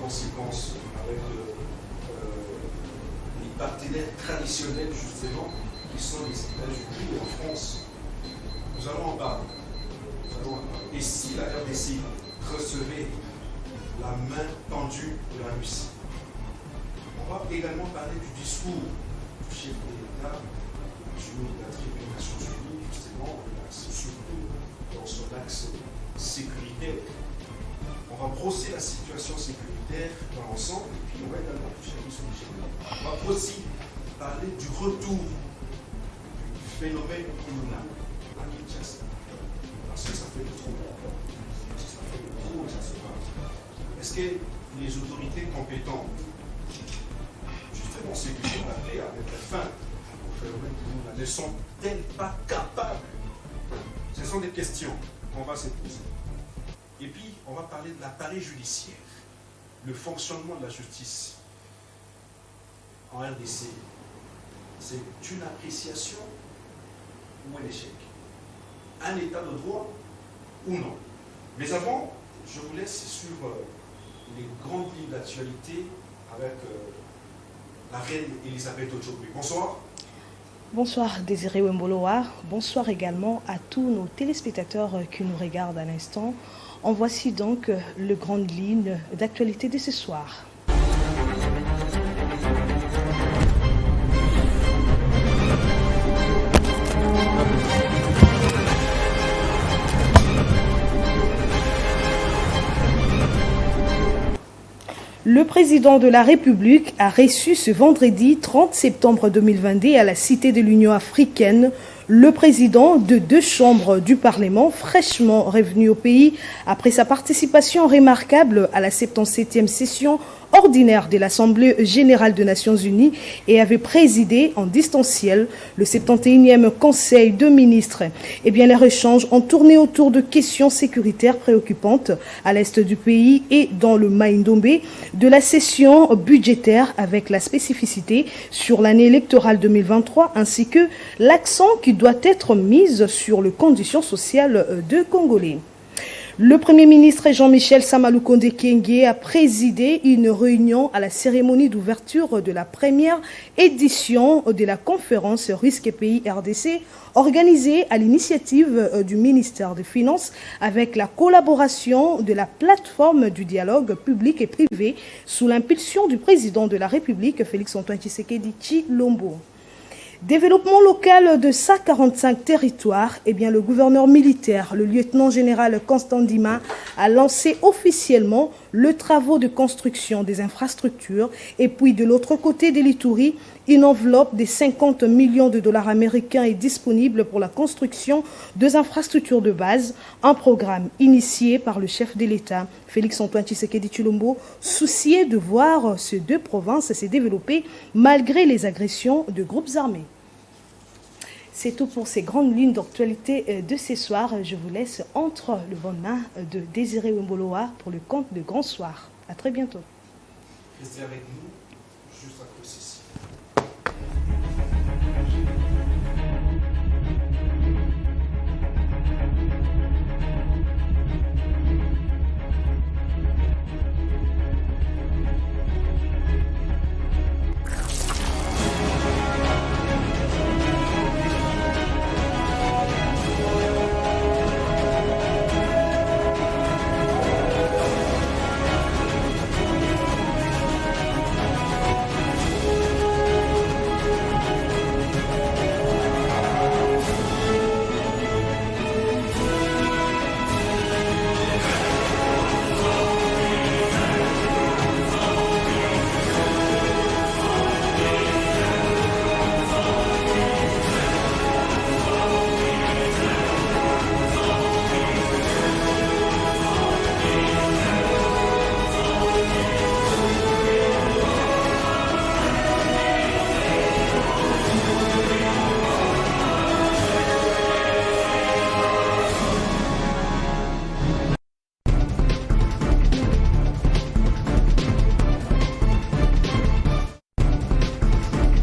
conséquences avec les partenaires traditionnels, justement, qui sont les États-Unis et en France. Nous allons en parler. Et si la RDC recevait la main tendue de la Russie? On va également parler du discours du chef de l'État sur la tribune des Nations Unies, justement, surtout dans son axe sécuritaire. On va brosser la situation sécuritaire dans l'ensemble, et puis on va également toucher la question du chef de l'État. On va aussi parler du retour du phénomène communal à Kinshasa. Parce que ça fait trop. Ça fait trop, ça se passe. Est-ce que les autorités compétentes, justement, c'est que j'ai appelé à mettre fin au phénomène communal, ne sont-elles pas capables? Ce sont des questions qu'on va se poser. Et puis, on va parler de l'appareil judiciaire, le fonctionnement de la justice en RDC. C'est une appréciation ou un échec? Un état de droit ou non? Mais avant, je vous laisse sur les grandes lignes d'actualité avec la reine Elisabeth Ojokwe. Bonsoir. Bonsoir Désiré Wemboloa, bonsoir également à tous nos téléspectateurs qui nous regardent à l'instant. En voici donc les grandes lignes d'actualité de ce soir. Le président de la République a reçu ce vendredi 30 septembre 2022 à la Cité de l'Union africaine le président de 2 chambres du Parlement, fraîchement revenu au pays après sa participation remarquable à la 77e session ordinaire de l'Assemblée générale des Nations Unies et avait présidé en distanciel le 71e Conseil de ministres. Eh bien, les échanges ont tourné autour de questions sécuritaires préoccupantes à l'est du pays et dans le Maïndombe, de la session budgétaire avec la spécificité sur l'année électorale 2023 ainsi que l'accent qui doit être mis sur les conditions sociales de Congolais. Le Premier ministre Jean-Michel Samaloukonde Kyenge a présidé une réunion à la cérémonie d'ouverture de la première édition de la conférence Risque Pays RDC organisée à l'initiative du ministère des Finances avec la collaboration de la plateforme du dialogue public et privé sous l'impulsion du président de la République Félix-Antoine Tshisekedi Tshilombo. Développement local de 145 territoires, eh bien, le gouverneur militaire, le lieutenant-général Constant Ndima, a lancé officiellement le travaux de construction des infrastructures. Et puis, de l'autre côté de l'Ituri, une enveloppe de 50 millions de dollars américains est disponible pour la construction des infrastructures de base, un programme initié par le chef de l'État, Félix-Antoine Tshisekedi Tshilombo, soucié de voir ces 2 provinces se développer malgré les agressions de groupes armés. C'est tout pour ces grandes lignes d'actualité de ce soir. Je vous laisse entre les bonnes mains de Désiré Wemboloa pour le compte de Grand Soir. À très bientôt. Restez avec nous, juste après ceci.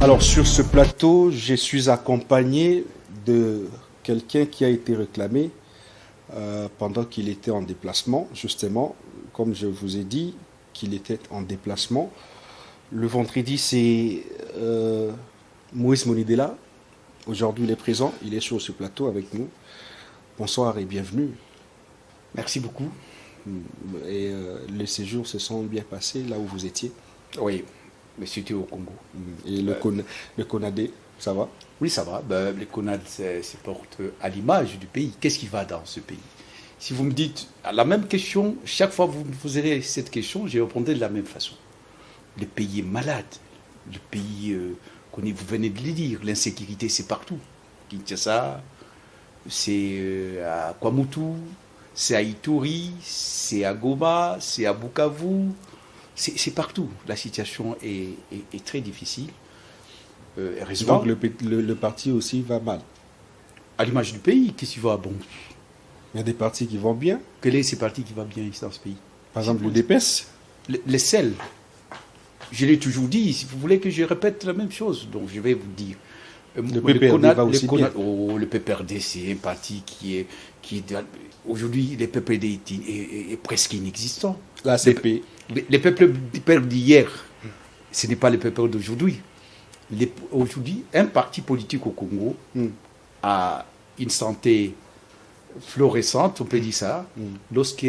Alors sur ce plateau, je suis accompagné de quelqu'un qui a été réclamé pendant qu'il était en déplacement, justement, comme je vous ai dit, qu'il était en déplacement. Le vendredi, c'est Moïse Monidela. Aujourd'hui, il est présent. Il est sur ce plateau avec nous. Bonsoir et bienvenue. Merci beaucoup. Et les séjours se sont bien passés là où vous étiez? Oui, mais c'était au Congo. Et le CONADE, ça va? Oui, ça va. Ben, les CONADE se portent à l'image du pays. Qu'est-ce qui va dans ce pays? Si vous me dites la même question, chaque fois que vous me poserez cette question, je répondrai de la même façon. Le pays est malade. Le pays, vous venez de le dire, l'insécurité, c'est partout. Kinshasa, c'est à Kwamutu, c'est à Ituri, c'est à Goma, c'est à Bukavu, c'est partout. La situation est très difficile. Donc le parti aussi va mal. À l'image du pays, qu'est-ce qui va bon? Il y a des partis qui vont bien. Quel est ces partis qui va bien ici dans ce pays? Par exemple, le DPS. Les sels. Je l'ai toujours dit. Si vous voulez que je répète la même chose, donc je vais vous dire. Le PPRD va aussi bien. Le PPRD, c'est un parti qui est aujourd'hui, le PPRD est presque inexistant. La CP. Les PPRD d'hier, ce n'est pas le PPRD d'aujourd'hui. Aujourd'hui, un parti politique au Congo a une santé florissante, on peut dire ça, lorsque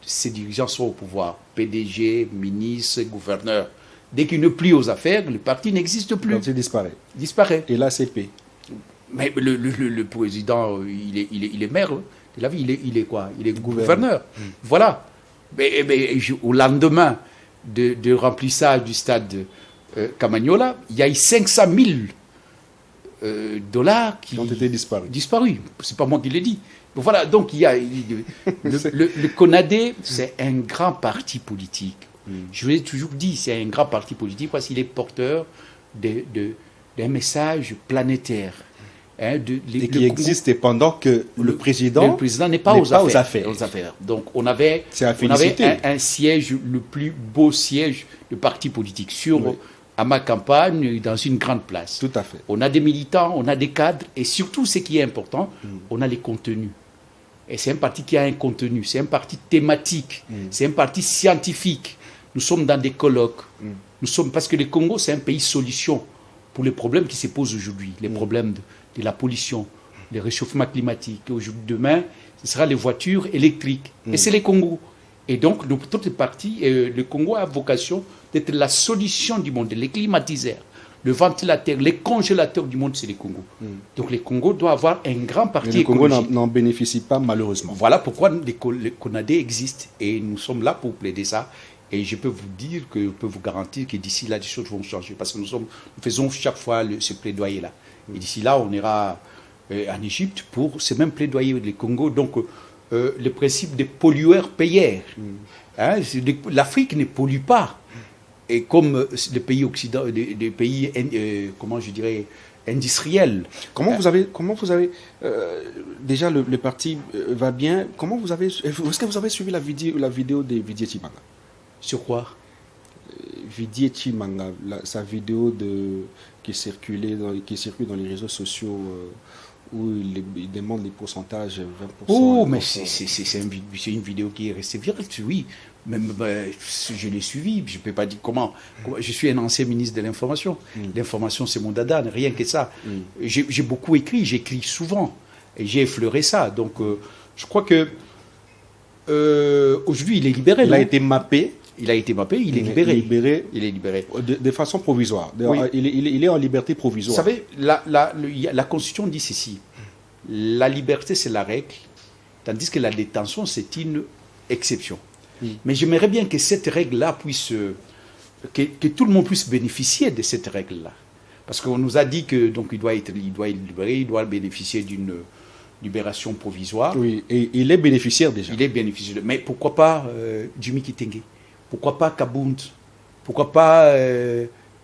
ses dirigeants sont au pouvoir, PDG, ministre, gouverneur. Dès qu'il ne plie aux affaires, le parti n'existe plus. Le parti disparaît. Disparaît. Et l'ACP. Mais le président, il est maire de la ville, il est quoi? Il est gouverneur. Voilà. Mais au lendemain de remplissage du stade Camagnola, il y a eu 500 000 dollars qui ont été disparus. C'est pas moi qui l'ai dit. Voilà, donc il y a le CONADE, c'est un grand parti politique. Je vous l'ai toujours dit, c'est un grand parti politique parce qu'il est porteur d'un message planétaire. Et qui existe pendant que le président n'est pas aux affaires. Donc on avait un siège, le plus beau siège de parti politique à ma campagne, dans une grande place. Tout à fait. On a des militants, on a des cadres, et surtout, ce qui est important, on a les contenus. Et c'est un parti qui a un contenu, c'est un parti thématique, c'est un parti scientifique. Nous sommes dans des colloques. Parce que le Congo, c'est un pays solution pour les problèmes qui se posent aujourd'hui, les problèmes de la pollution, le réchauffement climatique. Demain, ce sera les voitures électriques. Et c'est le Congo. Et donc, notre parti, le Congo a vocation d'être la solution du monde, les climatiseurs, le ventilateur, les congélateurs du monde, c'est le Congo. Donc, le Congo doit avoir un grand parti écologique. Le Congo n'en bénéficie pas, malheureusement. Voilà pourquoi le CONADE existe. Et nous sommes là pour plaider ça. Et je peux vous dire, je peux vous garantir que d'ici là, les choses vont changer. Parce que nous faisons chaque fois ce plaidoyer-là. Et d'ici là, on ira en Égypte pour ce même plaidoyer du Congo. Donc, le principe des pollueurs-payeurs. L'Afrique ne pollue pas. Et comme les pays occidentaux, des pays, comment je dirais, industriels. Comment vous avez déjà le parti va bien. Est-ce que vous avez suivi la vidéo de Vydie Tshimanga? Sur quoi? Vydie Tshimanga, sa vidéo qui circule dans les réseaux sociaux où il demande les pourcentages 20%. Oh, mais c'est une vidéo qui est restée virale, oui. Même je l'ai suivi, je ne peux pas dire comment. Je suis un ancien ministre de l'Information. L'information, c'est mon dada, rien que ça. J'ai beaucoup écrit, j'écris souvent. Et j'ai effleuré ça. Donc, je crois que aujourd'hui, il est libéré. Il a été mappé. Il a été mappé, il est libéré. Il est libéré. De façon provisoire. Oui. Il est en liberté provisoire. Vous savez, la Constitution dit ceci. La liberté, c'est la règle, tandis que la détention, c'est une exception. Mais j'aimerais bien que cette règle-là puisse... Que tout le monde puisse bénéficier de cette règle-là. Parce qu'on nous a dit que donc il doit être libéré, il doit bénéficier d'une libération provisoire. Oui, et il est bénéficiaire déjà. Il est bénéficiaire. Mais pourquoi pas Jimmy Kitenge? Pourquoi pas Kabound? Pourquoi pas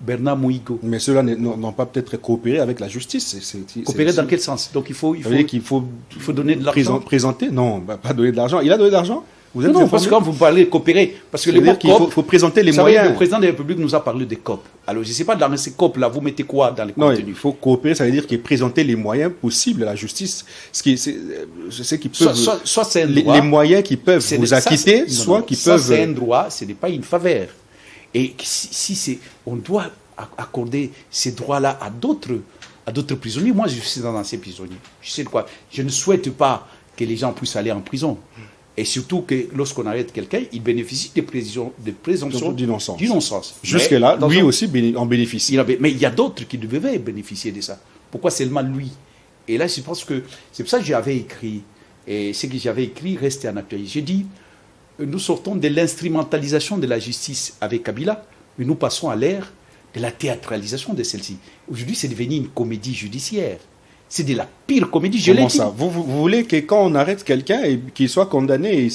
Bernard Moïgo? Mais ceux-là n'ont pas peut-être coopéré avec la justice. Coopérer dans quel sens? Donc il faut donner de l'argent. Présenter? Non, pas donner de l'argent. Il a donné de l'argent? Vous êtes Non, parce informé? que quand vous parlez de coopérer, parce que les C'est-à-dire mots qu'il COP, faut présenter les vous savez, moyens. le président de la République nous a parlé des COP. Alors, je ne sais pas, dans ces COP là, vous mettez quoi dans les Non, il contenus? faut coopérer, ça veut dire qu'il présenter les moyens possibles à la justice. Ce qui peuvent, Soit c'est un les droit, moyens qui peuvent c'est vous ça, acquitter, non, soit non, qui ça, peuvent. c'est un droit, ce n'est pas une faveur. Et si c'est, on doit accorder ces droits-là à d'autres prisonniers. Moi, je suis un ancien prisonnier. Je sais de quoi. Je ne souhaite pas que les gens puissent aller en prison. Et surtout que lorsqu'on arrête quelqu'un, il bénéficie des présomptions d'innocence. Jusque-là, Mais lui dans aussi en bénéficie. mais il y a d'autres qui devaient bénéficier de ça. Pourquoi seulement lui? Et là, je pense que c'est pour ça que j'avais écrit. Et ce que j'avais écrit reste en actualité. J'ai dit, nous sortons de l'instrumentalisation de la justice avec Kabila, mais nous passons à l'ère de la théâtralisation de celle-ci. Aujourd'hui, c'est devenu une comédie judiciaire. C'est de la pire comédie. Je l'ai Comment dit. ça vous voulez que quand on arrête quelqu'un et qu'il soit condamné,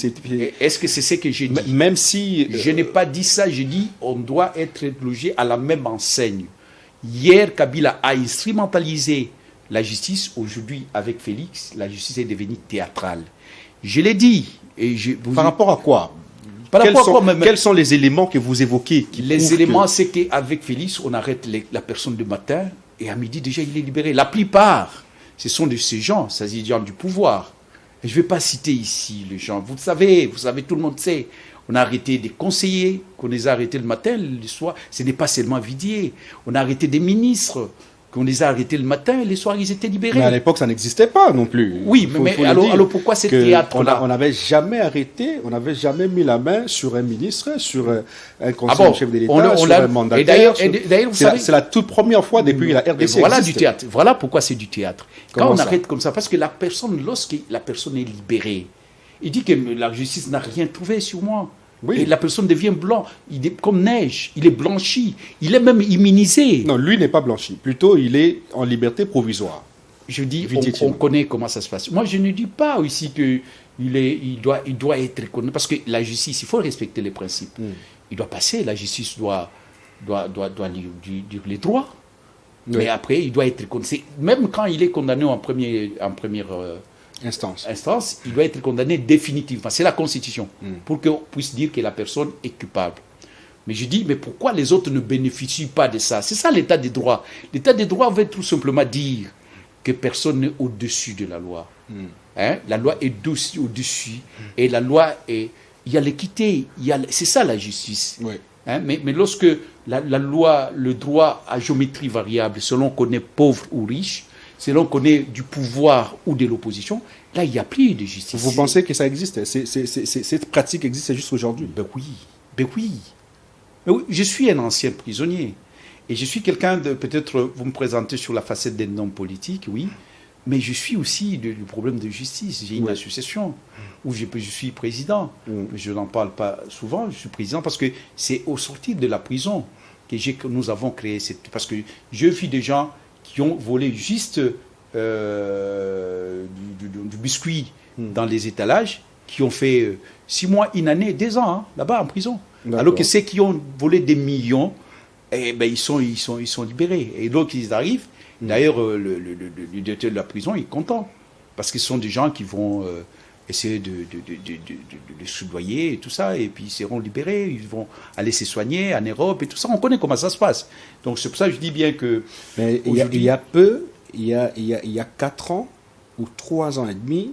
Est-ce que c'est ce que j'ai dit? même si Je n'ai pas dit ça, j'ai dit on doit être logé à la même enseigne. Hier, Kabila a instrumentalisé la justice. Aujourd'hui, avec Félix, la justice est devenue théâtrale. Je l'ai dit. Et par rapport à quoi? Par rapport à quoi, même Quels sont les éléments que vous évoquez qui les prouvent éléments, que... c'est qu'avec Félix, on arrête la personne le matin et à midi, déjà, il est libéré. La plupart, ce sont de ces gens, c'est-à-dire des gens du pouvoir. Et je ne vais pas citer ici les gens. Vous savez, tout le monde sait. On a arrêté des conseillers, qu'on les a arrêtés le matin, le soir. Ce n'est pas seulement Vidier. On a arrêté des ministres, qu'on les a arrêtés le matin et le soir, ils étaient libérés. Mais à l'époque, ça n'existait pas non plus. Oui, mais alors pourquoi ce théâtre-là? On n'avait jamais arrêté, on n'avait jamais mis la main sur un ministre, sur un conseiller chef de l'État, sur un mandataire. Et d'ailleurs, vous savez, c'est la toute première fois depuis la RDC. Voilà existe. du théâtre. Voilà pourquoi c'est du théâtre. Comment Quand on ça? arrête comme ça, parce que la personne, lorsque la personne est libérée, il dit que la justice n'a rien trouvé sur moi. Oui. Et la personne devient blanc, il est comme neige, il est blanchi, il est même immunisé. Non, lui n'est pas blanchi. Plutôt, il est en liberté provisoire. Je dis, Vite, on connaît comment ça se passe. Moi, je ne dis pas ici qu'il doit être reconnu, parce que la justice, il faut respecter les principes. Il doit passer, la justice doit dire les droits. Oui. Mais après, il doit être reconnu. Même quand il est condamné en première instance, il doit être condamné définitivement. C'est la Constitution, pour qu'on puisse dire que la personne est coupable. Mais je dis, mais pourquoi les autres ne bénéficient pas de ça? C'est ça l'état des droits. L'état des droits veut tout simplement dire que personne n'est au-dessus de la loi. Hein? La loi est au-dessus. Et la loi est... Il y a l'équité. C'est ça la justice. Oui. Hein? Mais lorsque la loi, le droit à géométrie variable, selon qu'on est pauvre ou riche, selon qu'on est du pouvoir ou de l'opposition, là, il n'y a plus de justice. Vous pensez que ça existe? Cette pratique existe juste aujourd'hui? Ben oui. Mais oui, je suis un ancien prisonnier. Et je suis quelqu'un de... Peut-être vous me présentez sur la facette d'un homme politique, oui. Mais je suis aussi du problème de justice. J'ai une association où je suis président. Je n'en parle pas souvent. Je suis président parce que c'est au sortir de la prison que nous avons créé cette... Parce que je vis des gens qui ont volé juste du biscuit dans les étalages, qui ont fait 6 mois, 1 année, 2 ans, hein, là-bas en prison. Alors que ceux qui ont volé des millions, eh ben, ils sont libérés. Et donc ils arrivent. D'ailleurs, le directeur de la prison est content. Parce que ce sont des gens qui vont essayer de soudoyer et tout ça. Et puis ils seront libérés. Ils vont aller se soigner en Europe et tout ça. On connaît comment ça se passe. Donc c'est pour ça que je dis bien que... Mais il y a 4 ans ou 3 ans et demi,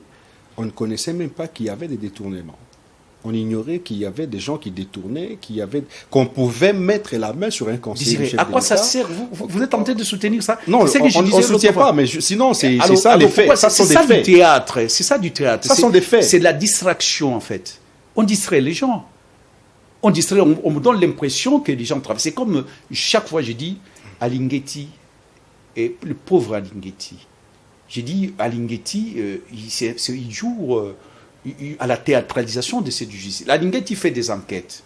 on ne connaissait même pas qu'il y avait des détournements. On ignorait qu'il y avait des gens qui détournaient, qu'on pouvait mettre la main sur un conseiller. À quoi ça sert? Vous êtes tenté de soutenir ça? Non, on ne soutient pas, mais sinon, c'est ça les faits. C'est ça du théâtre. C'est ça du théâtre. Ça sont des faits. C'est de la distraction, en fait. On distrait les gens. On me donne l'impression que les gens travaillent. C'est comme chaque fois, je dis, Alinguetti, et le pauvre Alinguetti. J'ai dit, Alinguetti, il joue... à la théâtralisation de cette justice. Alinguetti fait des enquêtes.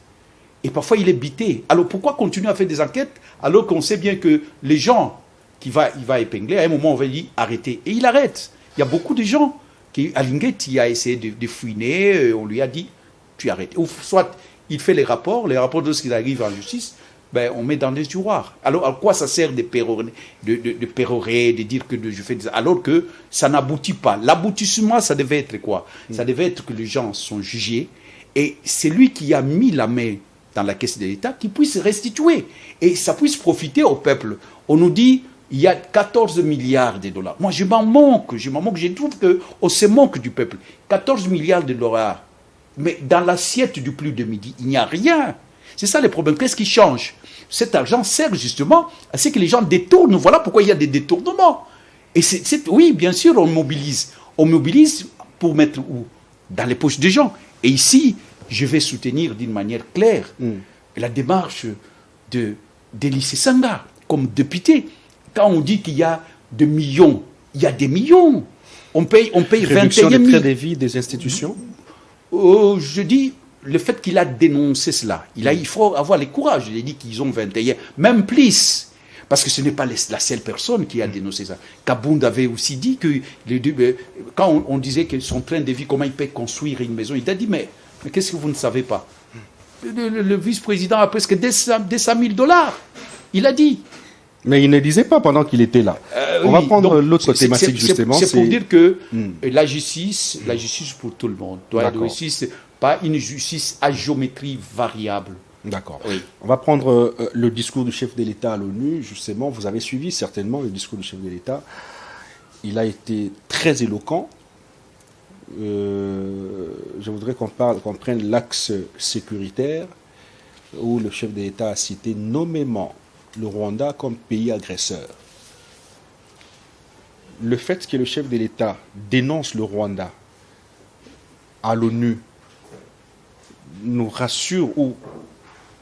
Et parfois, il est bité. Alors, pourquoi continuer à faire des enquêtes alors qu'on sait bien que les gens il va épingler, à un moment, on va lui dire arrêtez. Et il arrête. Il y a beaucoup de gens qui, Alinguetti a essayé de fouiner, on lui a dit tu arrêtes. Ou soit, il fait les rapports de ce qui arrive en justice, ben, on met dans les tiroirs. Alors, à quoi ça sert de pérorer, de dire que je fais des... Alors que ça n'aboutit pas. L'aboutissement, ça devait être quoi? Ça devait être que les gens sont jugés Et c'est lui qui a mis la main dans la caisse de l'État, qui puisse restituer. Et ça puisse profiter au peuple. On nous dit, il y a 14 milliards de dollars. Moi, je m'en manque. Je trouve qu'on se manque du peuple. 14 milliards de dollars. Mais dans l'assiette du plus de midi, il n'y a rien. C'est ça le problème. Qu'est-ce qui change? Cet argent sert justement à ce que les gens détournent. Voilà pourquoi il y a des détournements. Et oui, bien sûr, on mobilise. On mobilise pour mettre où? Dans les poches des gens. Et ici, je vais soutenir d'une manière claire la démarche d'Élysée Sanga comme député. Quand on dit qu'il y a des millions, il y a des millions. On paye 21 000. Réduction des frais de vie des institutions. Je dis le fait qu'il a dénoncé cela. Il faut avoir le courage. Il a dit qu'ils ont 21, même plus. Parce que ce n'est pas la seule personne qui a dénoncé ça. Kabound avait aussi dit que quand on disait que son train de vie, comment il peut construire une maison, il a dit mais qu'est-ce que vous ne savez pas? Le vice-président a presque 200 000 dollars. Il a dit. Mais il ne disait pas pendant qu'il était là. On va prendre l'autre thématique justement. C'est pour dire que la justice pour tout le monde doit être justice, pas une justice à géométrie variable. D'accord. Oui. On va prendre le discours du chef de l'État à l'ONU. Justement, vous avez suivi certainement le discours du chef de l'État. Il a été très éloquent. Je voudrais qu'on prenne l'axe sécuritaire, où le chef de l'État a cité nommément le Rwanda comme pays agresseur. Le fait que le chef de l'État dénonce le Rwanda à l'ONU nous rassure ou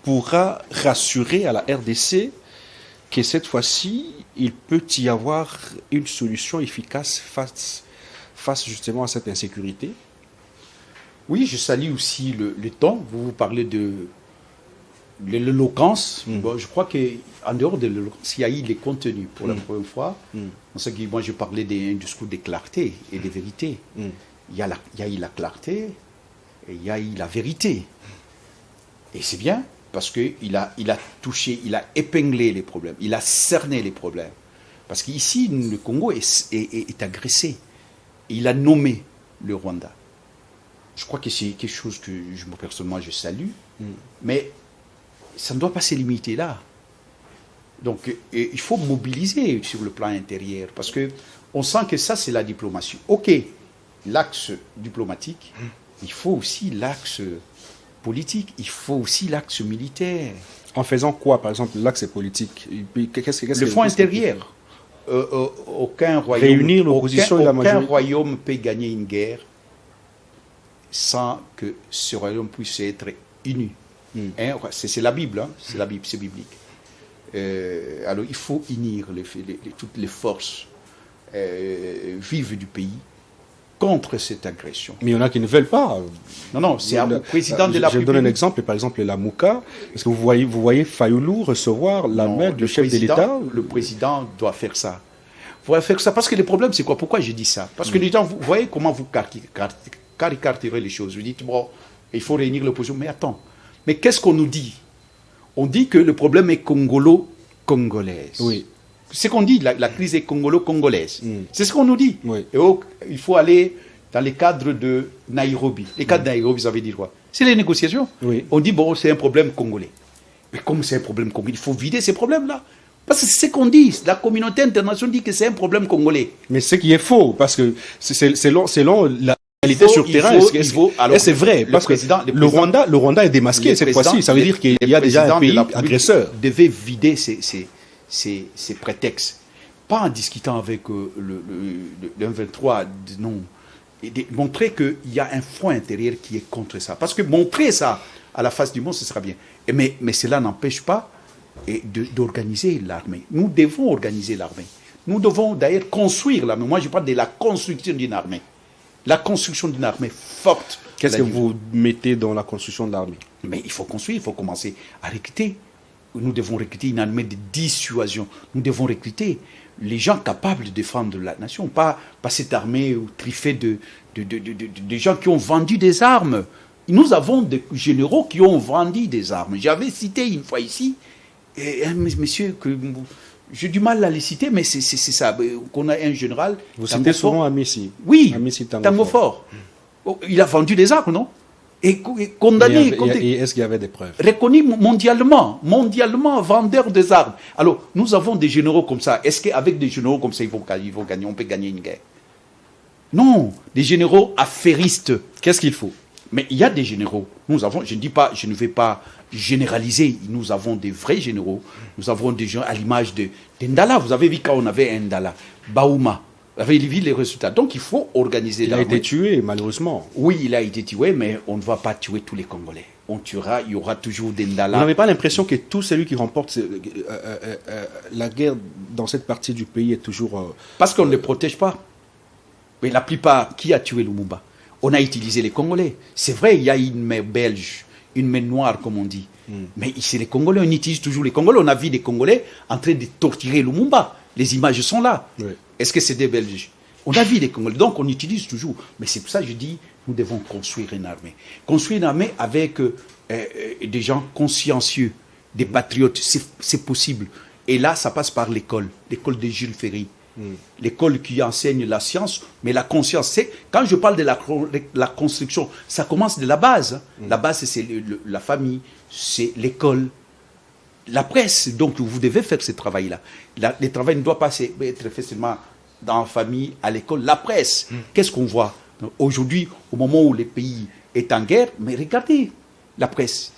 pourra rassurer à la RDC que cette fois-ci, il peut y avoir une solution efficace face justement à cette insécurité. Oui, je salue aussi le ton. Vous parlez de l'éloquence. Bon, je crois qu'en dehors de l'éloquence, il y a eu les contenus pour la première fois. En ce qui, moi, je parlais d'un discours de clarté et de vérité. Il y a eu la clarté et il y a eu la vérité. Et c'est bien parce qu'il a touché, il a épinglé les problèmes, il a cerné les problèmes. Parce qu'ici, le Congo est agressé. Et il a nommé le Rwanda. Je crois que c'est quelque chose que personnellement je salue. Mais ça ne doit pas se limiter là. Donc, il faut mobiliser sur le plan intérieur, parce qu'on sent que ça, c'est la diplomatie. Ok, l'axe diplomatique, il faut aussi l'axe politique, il faut aussi l'axe militaire. En faisant quoi, par exemple, l'axe politique? Le front intérieur. Aucun royaume, réunir l'opposition et la majorité. Aucun royaume peut gagner une guerre sans que ce royaume puisse être uni. C'est la Bible, hein? C'est la Bible, c'est biblique. Alors il faut unir toutes les forces vives du pays contre cette agression. Mais il y en a qui ne veulent pas. Non, c'est au président de la République. Je donne un exemple, par exemple la Mouka. Est-ce que vous voyez Fayoulou recevoir la main du chef de l'État? Le président doit faire ça. Doit faire ça parce que le problème c'est quoi? Pourquoi je dis ça? Parce que les gens, vous voyez comment vous caricaturez les choses. Vous dites bon, il faut réunir l'opposition. Mais attends. Mais qu'est-ce qu'on nous dit? On dit que le problème est congolo-congolaise. Oui. C'est ce qu'on dit, la crise est congolo-congolaise. C'est ce qu'on nous dit. Oui. Et donc, il faut aller dans les cadres de Nairobi. Les cadres de Nairobi, ça veut dire quoi? C'est les négociations. Oui. On dit, bon, c'est un problème congolais. Mais comme c'est un problème congolais, il faut vider ces problèmes-là. Parce que c'est ce qu'on dit. La communauté internationale dit que c'est un problème congolais. Mais ce qui est faux, parce que selon la réalité sur terrain, c'est vrai. Parce que le Rwanda est démasqué cette fois-ci. Ça veut dire qu'il y a déjà un pays agresseur. Devait vider ces prétextes. Pas en discutant avec le 23, non. Et montrer qu'il y a un front intérieur qui est contre ça. Parce que montrer ça à la face du monde, ce sera bien. Mais cela n'empêche pas d'organiser l'armée. Nous devons organiser l'armée. Nous devons d'ailleurs construire l'armée. Moi, je parle de la construction d'une armée. La construction d'une armée forte. Qu'est-ce que vous mettez dans la construction de l'armée? Mais il faut construire, il faut commencer à recruter. Nous devons recruter une armée de dissuasion. Nous devons recruter les gens capables de défendre la nation. Pas cette armée triffée de gens qui ont vendu des armes. Nous avons des généraux qui ont vendu des armes. J'avais cité une fois ici un monsieur que j'ai du mal à les citer, mais c'est ça. Qu'on a un général. Vous citez souvent Amissi. Oui, Amissi Tango Fort. Il a vendu des armes, non? et condamné. Et est-ce qu'il y avait des preuves? Reconnu mondialement, vendeur des armes. Alors, nous avons des généraux comme ça. Est-ce qu'avec des généraux comme ça, ils vont gagner, on peut gagner une guerre? Non, des généraux affairistes. Qu'est-ce qu'il faut? Mais il y a des généraux. Nous avons, je ne vais pas généraliser. Nous avons des vrais généraux. Nous avons des gens à l'image de Ndala. Vous avez vu quand on avait un Ndala, Baouma. Vous avez vu les résultats. Donc il faut organiser. Il a été tué, malheureusement. Oui, il a été tué, mais on ne va pas tuer tous les Congolais. On tuera, il y aura toujours des Ndala. Vous n'avez pas l'impression que tout celui qui remporte la guerre dans cette partie du pays est toujours... Parce qu'on ne les protège pas. Mais la plupart, qui a tué Lumumba? On a utilisé les Congolais. C'est vrai, il y a une main belge, une main noire, comme on dit. Mais c'est les Congolais, on utilise toujours les Congolais. On a vu des Congolais en train de torturer Lumumba. Les images sont là. Oui. Est-ce que c'est des Belges? On a vu des Congolais. Donc, on utilise toujours. Mais c'est pour ça que je dis, nous devons construire une armée. Construire une armée avec des gens consciencieux, des patriotes. C'est possible. Et là, ça passe par l'école de Jules Ferry. L'école qui enseigne la science, mais la conscience. Quand je parle de la construction, ça commence de la base. La base, c'est la famille, c'est l'école, la presse. Donc, vous devez faire ce travail-là. Le travail ne doit pas être fait seulement dans la famille, à l'école. La presse, qu'est-ce qu'on voit aujourd'hui, au moment où le pays est en guerre? Mais regardez la presse.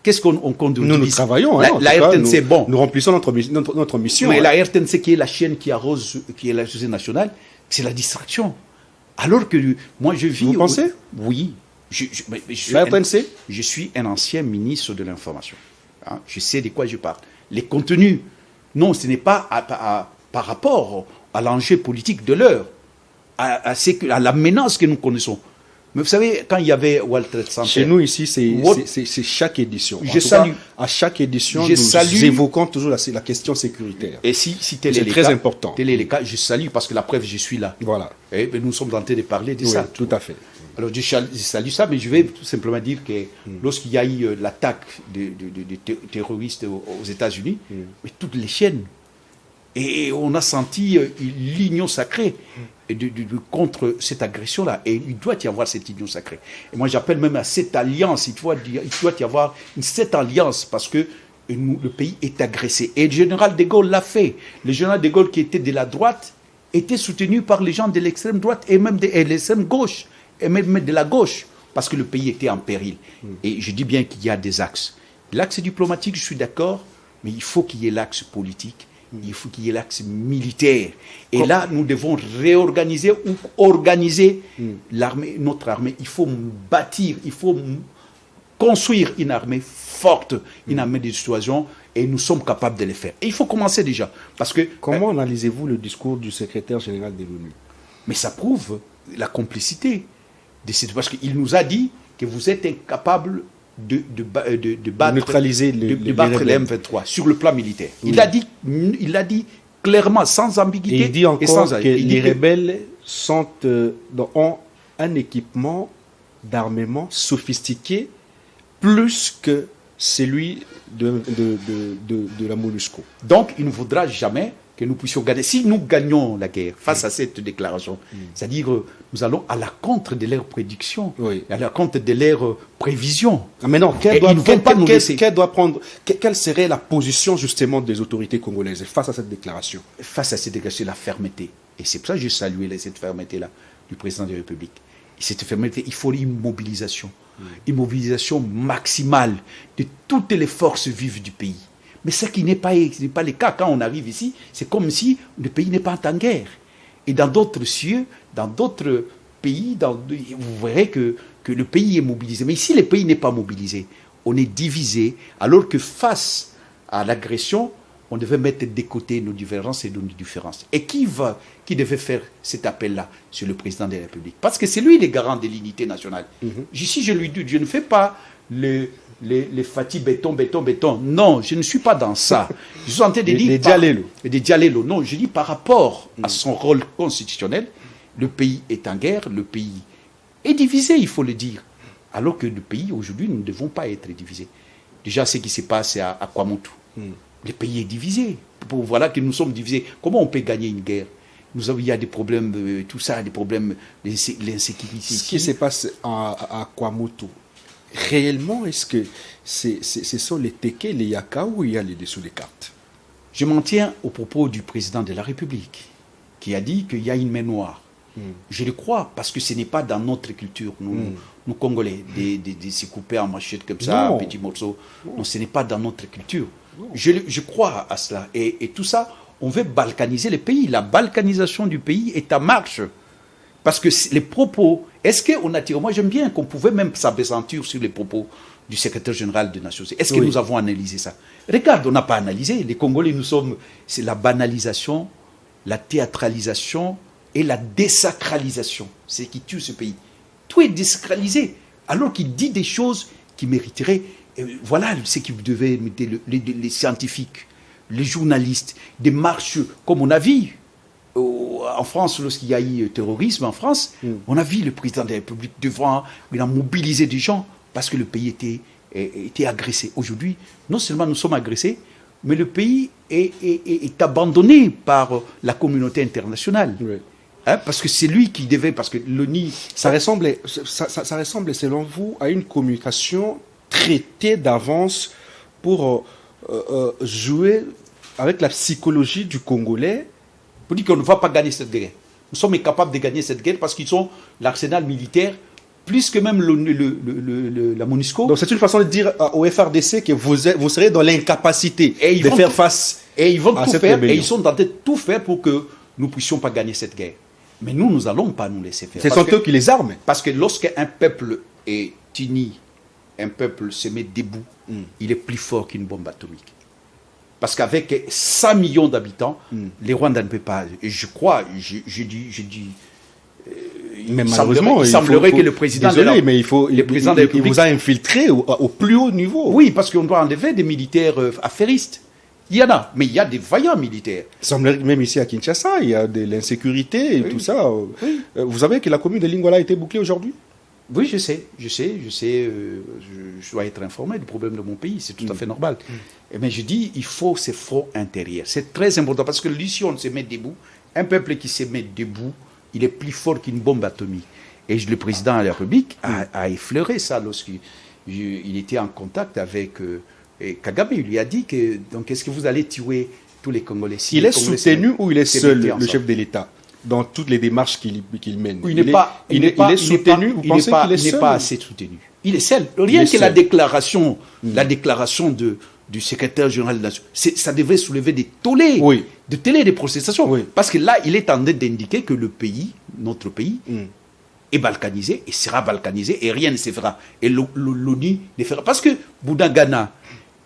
Qu'est-ce qu'on conduit? Nous travaillons. La RTNC, bon. Nous remplissons notre mission. Mais la RTNC, qui est la chaîne qui arrose, qui est la société nationale, c'est la distraction. Alors que moi, je vis... Vous pensez? Oui. La RTNC? Je suis un ancien ministre de l'information. Hein, je sais de quoi je parle. Les contenus, non, ce n'est pas par rapport à l'enjeu politique de l'heure, à la menace que nous connaissons. Mais vous savez, quand il y avait World Trade Center... Chez nous, ici, c'est chaque édition. À chaque édition, nous évoquons toujours la question sécuritaire. Et si tel est très important. Tel est le cas, je salue, parce que la preuve, je suis là. Voilà. Et nous sommes en train de parler de ça. Tout à fait. Alors, je salue ça, mais je vais tout simplement dire que lorsqu'il y a eu l'attaque de terroristes aux États-Unis, mais toutes les chaînes, et on a senti l'union sacrée contre cette agression-là. Et il doit y avoir cette union sacrée. Et moi, j'appelle même à cette alliance. Il doit y avoir cette alliance parce que le pays est agressé. Et le général de Gaulle l'a fait. Le général de Gaulle, qui était de la droite, était soutenu par les gens de l'extrême droite et même de l'extrême gauche, et même de la gauche, parce que le pays était en péril. Et je dis bien qu'il y a des axes. L'axe diplomatique, je suis d'accord, mais il faut qu'il y ait l'axe politique. Il faut qu'il y ait l'axe militaire. Et là, nous devons réorganiser ou organiser notre armée. Il faut bâtir, il faut construire une armée forte, une armée de dissuasion, et nous sommes capables de le faire. Et il faut commencer déjà. Parce que, comment analysez-vous le discours du secrétaire général de l'ONU? Mais ça prouve la complicité. Parce qu'il nous a dit que vous êtes incapable de battre les M23 sur le plan militaire. Oui. Il l'a dit clairement, sans ambiguïté. Et il dit encore que les rebelles ont un équipement d'armement sophistiqué plus que celui de la MONUSCO. Donc, il ne faudra jamais que nous puissions gagner. Si nous gagnons la guerre face à cette déclaration, c'est-à-dire nous allons à la contre de leurs prédictions, à la contre de leurs prévisions. Mais non, quelle serait la position justement des autorités congolaises face à cette déclaration? Face à cette déclaration, la fermeté. Et c'est pour ça que j'ai salué cette fermeté-là du président de la République. Et cette fermeté, il faut une mobilisation. Une mobilisation maximale de toutes les forces vives du pays. Mais ce qui n'est pas le cas quand on arrive ici, c'est comme si le pays n'est pas en guerre. Et dans d'autres cieux, dans d'autres pays, vous verrez que le pays est mobilisé. Mais ici, le pays n'est pas mobilisé. On est divisé, alors que face à l'agression, on devait mettre de côté nos différences et nos différences. Et qui devait faire cet appel-là? C'est le président de la République. Parce que c'est lui le garant de l'unité nationale. Ici, je lui dis, je ne fais pas les Fatih béton. Non, je ne suis pas dans ça. Je suis en train de dire... Des dialélos. Non, je dis par rapport à son rôle constitutionnel, le pays est en guerre, le pays est divisé, il faut le dire. Alors que le pays, aujourd'hui, nous ne devons pas être divisés. Déjà, ce qui se passe à Kwamotou. Le pays est divisé. Voilà que nous sommes divisés. Comment on peut gagner une guerre? il y a des problèmes, tout ça, des problèmes, l'insécurité. Ce qui se passe à Kwamoto, réellement, est-ce que ce sont les Teke, les Yaka ou il y a les dessous des cartes? Je m'en tiens aux propos du président de la République, qui a dit qu'il y a une main noire. Je le crois, parce que ce n'est pas dans notre culture, nous Congolais, de se couper en machette comme ça, en petits morceaux. Non, ce n'est pas dans notre culture. Je crois à cela. Et tout ça, on veut balkaniser le pays. La balkanisation du pays est en marche. Parce que les propos, est-ce qu'on a tiré, moi j'aime bien qu'on pouvait même s'apesantir sur les propos du secrétaire général des Nations Unies. Est-ce que nous avons analysé ça? Regarde, on n'a pas analysé. Les Congolais, c'est la banalisation, la théâtralisation et la désacralisation. C'est ce qui tue ce pays. Tout est désacralisé. Alors qu'il dit des choses qui mériteraient. Voilà ce qui devait les scientifiques, les journalistes, des marches, comme on a vu en France, lorsqu'il y a eu terrorisme en France, on a vu le président de la République devant, il a mobilisé des gens parce que le pays était agressé. Aujourd'hui, non seulement nous sommes agressés, mais le pays est abandonné par la communauté internationale. Oui. Hein, parce que c'est lui qui devait, parce que l'ONU... Ça ressemble, selon vous, à une communication traitée d'avance pour jouer avec la psychologie du Congolais. Pour dire qu'on ne va pas gagner cette guerre. Nous sommes incapables de gagner cette guerre parce qu'ils sont l'arsenal militaire, plus que même la MONUSCO. Donc c'est une façon de dire au FRDC que vous serez dans l'incapacité de faire face et ils vont tout faire, et ils sont en train de tout faire pour que nous ne puissions pas gagner cette guerre. Mais nous n'allons pas nous laisser faire. Ce sont eux qui les arment. Parce que lorsqu'un peuple est uni, un peuple se met debout, il est plus fort qu'une bombe atomique. Parce qu'avec 100 millions d'habitants, les Rwandais ne peuvent pas. Et je crois, je dis mais malheureusement, il semblerait que le président il vous a infiltré au plus haut niveau. Oui, parce qu'on doit enlever des militaires affairistes. Il y en a, mais il y a des vaillants militaires. Il semblerait que même ici à Kinshasa, il y a de l'insécurité et tout ça. Oui. Vous savez que la commune de Lingwala a été bouclée aujourd'hui? Oui, je sais. Je dois être informé du problème de mon pays, c'est tout à fait normal. Mais je dis, il faut ce front intérieur. C'est très important parce que si on se met debout, un peuple qui se met debout, il est plus fort qu'une bombe atomique. Et le président de la République a effleuré ça lorsqu'il était en contact avec Kagame. Il lui a dit que, donc, est-ce que vous allez tuer tous les Congolais? Il est soutenu ou il est seul, le chef de l'État, dans toutes les démarches qu'il mène? Il est soutenu, vous pensez qu'il est seul? Il n'est pas assez soutenu. Il est seul. Rien que la déclaration du secrétaire général de la Nation, ça devait soulever des tollés, des protestations. Oui. Parce que là, il est en train d'indiquer que le pays, notre pays, est balkanisé et sera balkanisé et rien ne se fera. Et l'ONU ne fera. Parce que Bunagana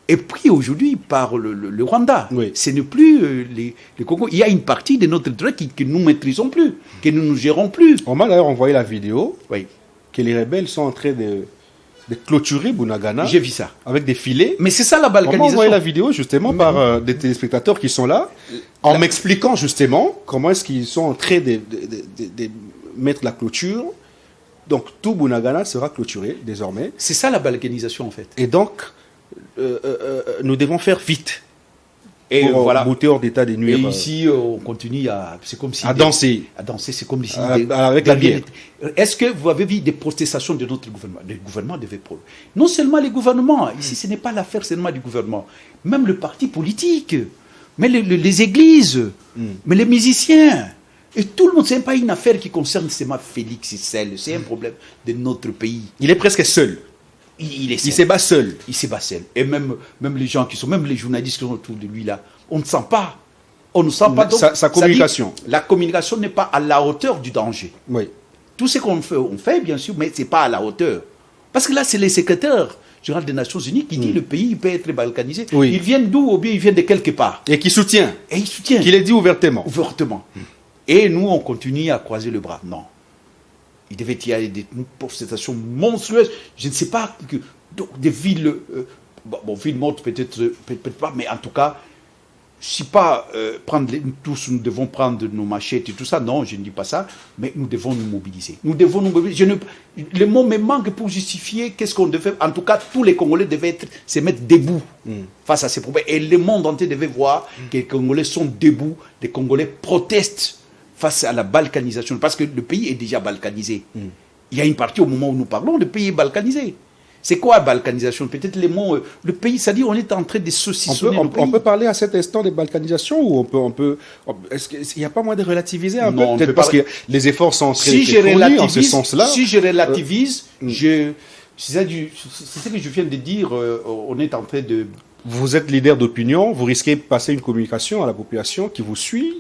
est pris aujourd'hui par le Rwanda. Oui. Ce n'est plus les Congo. Il y a une partie de notre territoire que nous ne maîtrisons plus, que nous ne gérons plus. On m'a d'ailleurs envoyé la vidéo que les rebelles sont en train de clôturer Bunagana. J'ai vu ça. Avec des filets. Mais c'est ça la balkanisation. On m'a envoyé la vidéo justement par des téléspectateurs qui sont là, en m'expliquant justement comment est-ce qu'ils sont en train de mettre la clôture. Donc tout Bunagana sera clôturé désormais. C'est ça la balkanisation en fait. Et donc, nous devons faire vite. Et pour voilà. bouter hors d'état des nuires. Et ici, on continue c'est comme si... à danser. À danser, c'est comme si... avec la bière. Est-ce que vous avez vu des protestations de notre gouvernement? Le gouvernement devait... Non seulement les gouvernements, ici ce n'est pas l'affaire seulement du gouvernement, même le parti politique, mais les églises, mais les musiciens. Et tout le monde, ce n'est pas une affaire qui concerne seulement Félix Issel, c'est un problème de notre pays. Il est presque seul. Il se bat seul. Il se bat seul. Et même les gens qui sont, même les journalistes qui sont autour de lui là, on ne sent pas. On ne sent pas. Donc, sa communication. La communication n'est pas à la hauteur du danger. Oui. Tout ce qu'on fait, on fait bien sûr, mais ce n'est pas à la hauteur. Parce que là, c'est les secrétaires généraux des Nations Unies qui disent que le pays peut être balkanisé. Oui. Ils viennent d'où? Ou bien ils viennent de quelque part. Et qui soutient. Et il soutient. Qui les dit ouvertement. Ouvertement. Et nous, on continue à croiser le bras. Non. Il devait y avoir des protestations monstrueuses. Je ne sais pas, des villes, villes mortes peut-être pas, mais en tout cas, si pas tous nous devons prendre nos machettes et tout ça, non, je ne dis pas ça, mais nous devons nous mobiliser. Nous devons nous mobiliser. Le mot me manque pour justifier qu'est-ce qu'on devait. En tout cas, tous les Congolais devaient se mettre debout face à ces problèmes. Et le monde entier devait voir que les Congolais sont debout, les Congolais protestent face à la balkanisation, parce que le pays est déjà balkanisé. Il y a une partie, au moment où nous parlons, le pays est balkanisé. C'est quoi la balkanisation? Peut-être les mots... le pays, c'est-à-dire on est en train de saucissonner le pays. On peut parler à cet instant de balkanisation ou est-ce qu'il n'y a pas moyen de relativiser un peu? Peut-être parce que les efforts sont très fournis en ce sens-là. Si je relativise, c'est ce que je viens de dire, on est en train de... Vous êtes leader d'opinion, vous risquez de passer une communication à la population qui vous suit,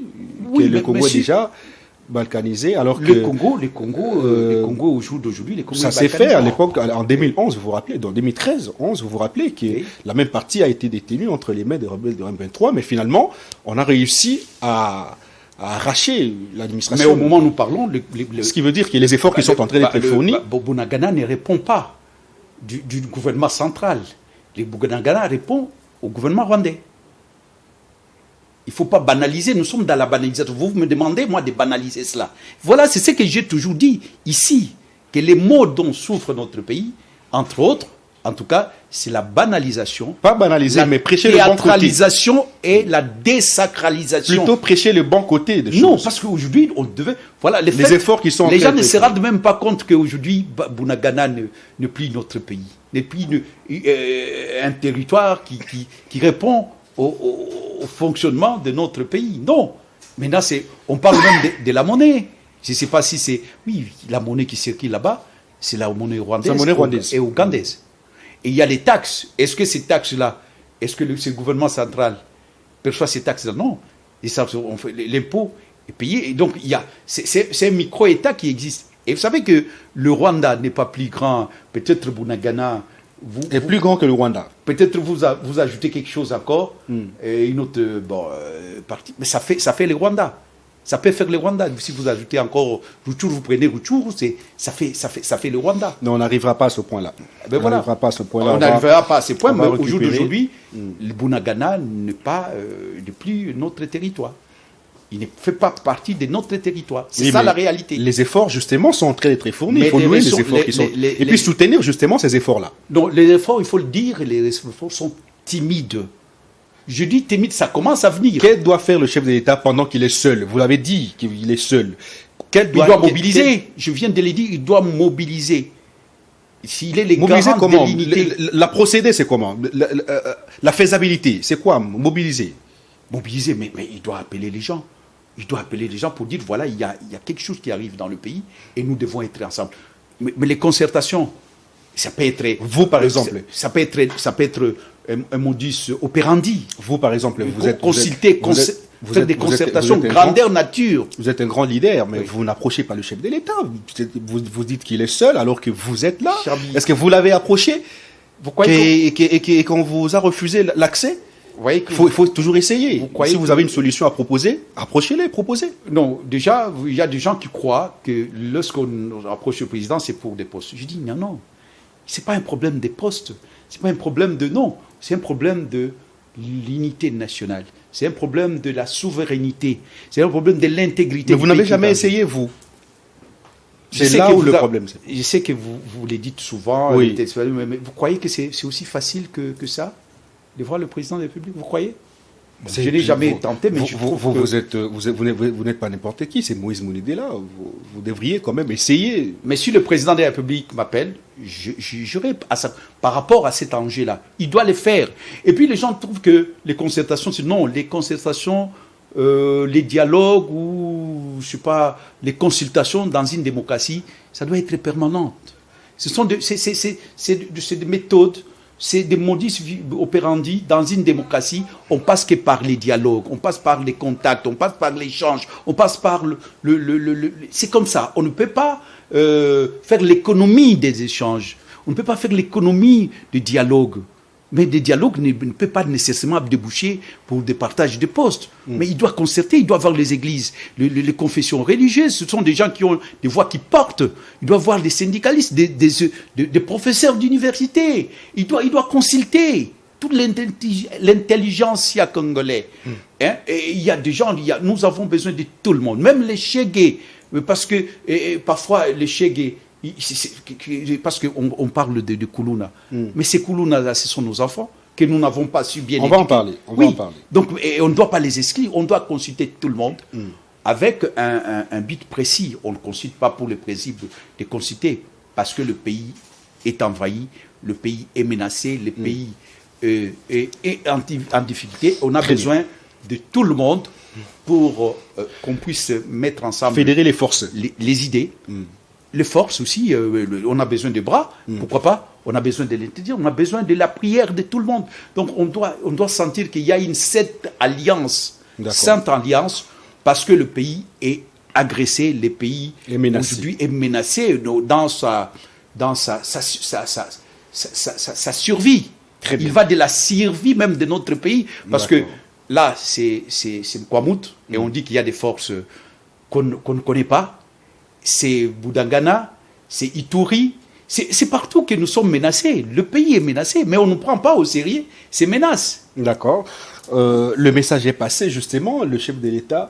que le Congo est déjà balkanisé, alors que... Le Congo au jour d'aujourd'hui, les Congos... Ça s'est fait à l'époque, en 2011, vous vous rappelez, en 2013, vous vous rappelez que la même partie a été détenue entre les mains des rebelles de M23, mais finalement, on a réussi à arracher l'administration. Mais au moment où nous parlons... Ce qui veut dire que les efforts qui sont en train d'être fournis... Bunagana ne répond pas du gouvernement central. Le Bunagana répond au gouvernement rwandais. Il ne faut pas banaliser, nous sommes dans la banalisation. Vous me demandez, moi, de banaliser cela. Voilà, c'est ce que j'ai toujours dit ici, que les maux dont souffre notre pays, entre autres, en tout cas, c'est la banalisation. Pas banaliser, mais prêcher le bon côté. La théâtralisation et la désacralisation. Plutôt prêcher le bon côté des choses. Non, parce qu'aujourd'hui, on devait... Voilà, les efforts qui sont... Les gens ne se rendent même pas compte qu'aujourd'hui, Bunagana ne plie notre pays. Ne plie un territoire qui répond au fonctionnement de notre pays. Non. Maintenant, on parle même de la monnaie. Je ne sais pas si c'est... Oui, la monnaie qui circule là-bas, c'est la monnaie rwandaise et ougandaise. Et il y a les taxes. Est-ce que ces taxes-là, est-ce que ce gouvernement central perçoit ces taxes-là? Non. L'impôt est payé. Et donc, c'est un micro-État qui existe. Et vous savez que le Rwanda n'est pas plus grand. Peut-être Bunagana... est plus grand que le Rwanda. Peut-être vous ajoutez quelque chose encore, et une autre partie. Mais ça fait le Rwanda. Ça peut faire le Rwanda. Si vous ajoutez encore Rutshuru, vous prenez Rutshuru, ça fait le Rwanda. Mais on n'arrivera pas à ce point-là. Ben voilà. n'arrivera pas à ce point-là. On n'arrivera pas à ce point, mais au jour d'aujourd'hui, le Bunagana n'est plus notre territoire. Il ne fait pas partie de notre territoire. C'est ça la réalité. Les efforts, justement, sont en train d'être fournis. Il faut louer les efforts qui sont... Et puis soutenir, justement, ces efforts-là. Non, les efforts, il faut le dire, les efforts sont timides. Je dis timide, ça commence à venir. Qu'est-ce que doit faire le chef de l'État pendant qu'il est seul? Vous l'avez dit qu'il est seul. Il doit mobiliser. Je viens de le dire, il doit mobiliser. S'il est les mobiliser garants comment? de l'unité. La procédé, c'est comment? La faisabilité, c'est quoi? Mobiliser. Mobiliser, mais il doit appeler les gens. Il doit appeler les gens pour dire, voilà, il y a quelque chose qui arrive dans le pays et nous devons être ensemble. Mais les concertations, ça peut être... Vous, par exemple. Ça peut être un modus operandi. Vous, par exemple, vous êtes... Faire des concertations, grandeur nature. Vous êtes un grand leader, mais vous n'approchez pas le chef de l'État. Vous dites qu'il est seul alors que vous êtes là. Est-ce que vous l'avez approché et qu'on vous a refusé l'accès? Il faut toujours essayer. Si vous avez une solution à proposer, approchez-les, proposez. Non, déjà, il y a des gens qui croient que lorsqu'on approche le président, c'est pour des postes. Je dis non. Ce n'est pas un problème des postes. Ce n'est pas un problème de non. C'est un problème de l'unité nationale. C'est un problème de la souveraineté. C'est un problème de l'intégrité. Mais vous n'avez jamais essayé, vous. C'est là où le problème est. Je sais que vous le dites souvent, oui. Mais vous croyez que c'est aussi facile que ça de voir le président de la République? Vous croyez? Je n'ai jamais tenté, mais vous n'êtes pas n'importe qui, c'est Moïse Mounidela. Vous devriez quand même essayer. Mais si le président de la République m'appelle, j'aurais par rapport à cet enjeu-là, il doit le faire. Et puis les gens trouvent que les concertations, c'est non, les concertations, les dialogues ou je sais pas, les consultations dans une démocratie, ça doit être permanent. Ce sont des méthodes. C'est des modus operandi dans une démocratie. On passe que par les dialogues, on passe par les contacts, on passe par l'échange, on passe par c'est comme ça. On ne peut pas faire l'économie des échanges. On ne peut pas faire l'économie du dialogue. Mais des dialogues ne peuvent pas nécessairement déboucher pour des partages de postes. Mais il doit concerter, il doit voir les églises, les confessions religieuses. Ce sont des gens qui ont des voix qui portent. Il doit voir les syndicalistes, des professeurs d'université. Il doit consulter toute l'intelligentsia congolais. Hein? Et il y a des gens, nous avons besoin de tout le monde, même les chégués. Parce que parfois, les chégués, parce qu'on parle de Koulouna. Mais ces Koulouna-là, ce sont nos enfants que nous n'avons pas su bien éduquer. On va en parler. Donc, on ne doit pas les exclure. On doit consulter tout le monde avec un but précis. On ne consulte pas pour le principe de consulter, parce que le pays est envahi, le pays est menacé, le pays est en difficulté. On a besoin de tout le monde pour qu'on puisse mettre ensemble... Fédérer les forces. Les idées, les forces aussi. On a besoin de bras, pourquoi pas? On a besoin de l'intelligence, on a besoin de la prière de tout le monde. Donc on doit sentir qu'il y a une sainte alliance, parce que le pays est agressé, le pays aujourd'hui est menacé dans sa survie. Il va de la survie même de notre pays, parce que là, c'est Mkwamout, et on dit qu'il y a des forces qu'on ne connaît pas. C'est Boudangana, c'est Ituri. C'est partout que nous sommes menacés. Le pays est menacé, mais on ne prend pas au sérieux ces menaces. D'accord. Le message est passé, justement. Le chef de l'État,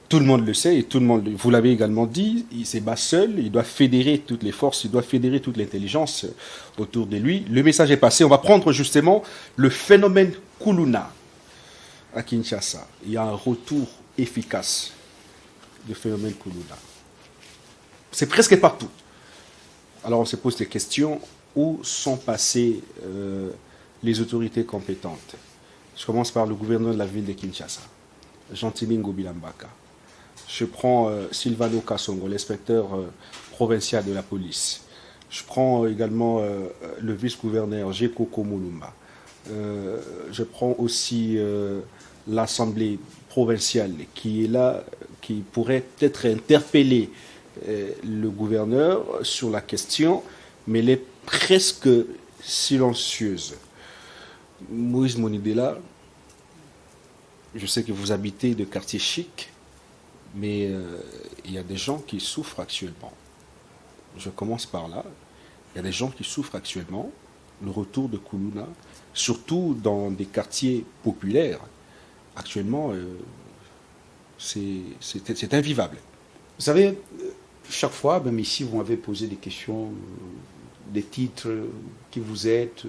tout le monde le sait, et tout le monde, vous l'avez également dit, il ne s'est pas seul, il doit fédérer toutes les forces, il doit fédérer toute l'intelligence autour de lui. Le message est passé. On va prendre justement le phénomène Kuluna à Kinshasa. Il y a un retour efficace du phénomène Kuluna. C'est presque partout. Alors on se pose des questions. Où sont passées les autorités compétentes? Je commence par le gouverneur de la ville de Kinshasa, Jean-Timingo Bilambaka. Je prends Silvano Kassongo, l'inspecteur provincial de la police. Je prends également le vice-gouverneur Jeko Komulumba. Je prends aussi l'Assemblée provinciale qui est là, qui pourrait peut-être interpeller le gouverneur sur la question, mais elle est presque silencieuse. Moïse Monidela, je sais que vous habitez de quartier chic, mais il y a des gens qui souffrent actuellement. Je commence par là. Il y a des gens qui souffrent actuellement. Le retour de Kuluna, surtout dans des quartiers populaires, actuellement, c'est invivable. Vous savez, chaque fois, même ici, vous m'avez posé des questions, des titres, qui vous êtes.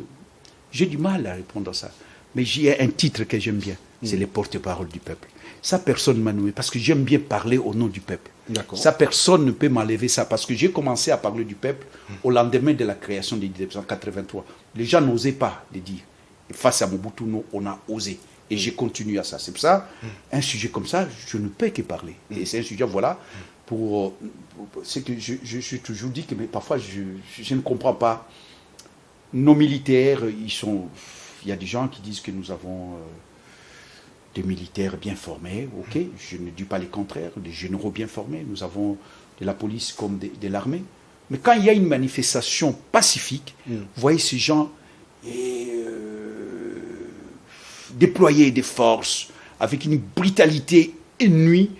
J'ai du mal à répondre à ça. Mais j'ai un titre que j'aime bien, c'est les porte-parole du peuple. Ça, personne ne m'a nommé, parce que j'aime bien parler au nom du peuple. Ça, personne ne peut m'enlever ça, parce que j'ai commencé à parler du peuple au lendemain de la création de 1983. Les gens n'osaient pas le dire. Et face à Mobutu, nous, on a osé. Et j'ai continué à ça. C'est pour ça, un sujet comme ça, je ne peux que parler. Et c'est un sujet, voilà, c'est que je suis toujours dit que mais parfois, je ne comprends pas. Nos militaires, il y a des gens qui disent que nous avons des militaires bien formés, ok, je ne dis pas le contraire, des généraux bien formés, nous avons de la police comme de l'armée, mais quand il y a une manifestation pacifique, vous voyez ces gens déployer des forces avec une brutalité inouïe.